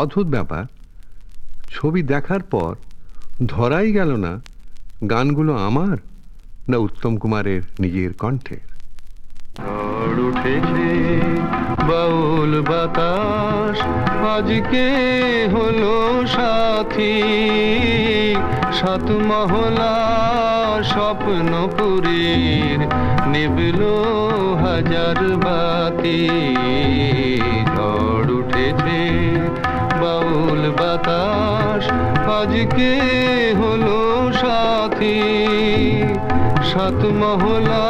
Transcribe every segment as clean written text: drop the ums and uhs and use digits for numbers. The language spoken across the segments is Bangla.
অদ্ভুত ব্যাপার, ছবি দেখার পর ধরাই গেল না গানগুলো আমার না উত্তম কুমারের নিজের কণ্ঠের। ঝড় উঠেছে বাউল বাতাস আজকে হলো সাথী, সাত মহলা স্বপ্নপুরীর নিবল হাজার বাতি। ঝড় উঠেছে বাউল বাতাস আজকে হলো সাথী, সাত মহলা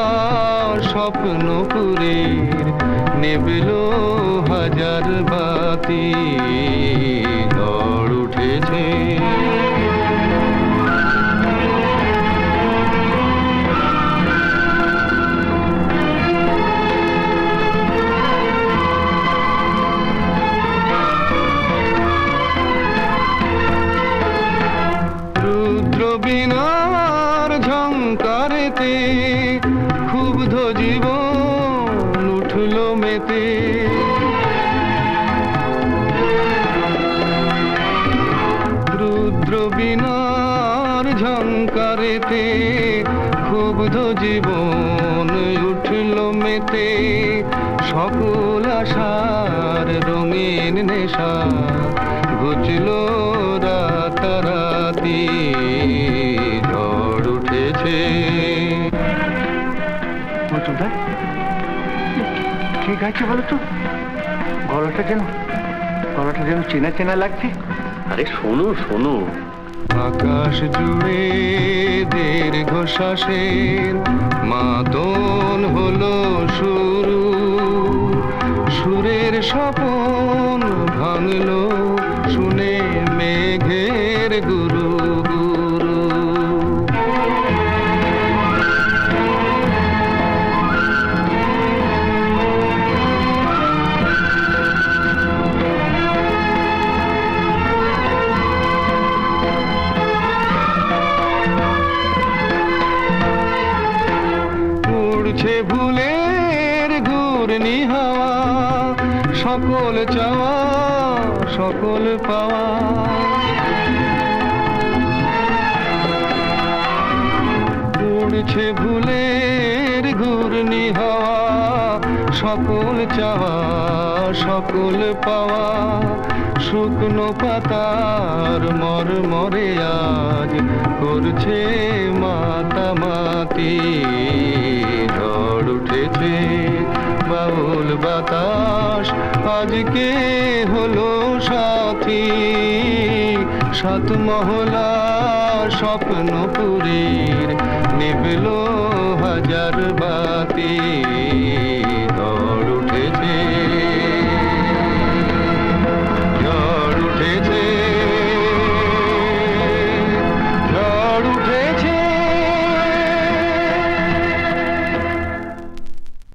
স্বপ্নপুরীর নিবল হাজার বাতি। ঝড় উঠেছে বিনার ঝঙ্কারেতে ক্ষুব্ধ জীবন উঠল মেতে। রুদ্র বিনার ঝঙ্কারেতে ক্ষুব্ধ জীবন উঠল মেতে। সকল আশার রঙিন নেশা ঘুচল রাতারাতি। ঝড় উঠেছে। ঠিক আছে বলো তো, গলাটা যেন চেনা চেনা লাগছে। আরে শোনো শোনো, আকাশ জুড়ে দীর্ঘশ্বাসের মাতন হলো শুরু, সুরের স্বপন ভাঙলো শুনে মেঘের গুরু গুরু। উড়ছে ভুলের ঘূর্ণি হাওয়া, সকল চাওয়া সকল পাওয়া। উড়ছে ভুলের ঘূর্ণি হাওয়া, সকল চাওয়া সকল পাওয়া। শুকনো পাতার মরমরে আজ করছে মাতামাতি। ঝড় উঠেছে বাউল বাতাস আজকে হলো সাথী, সাত মহলা স্বপ্নপুরীর নিবল হাজার বাতি।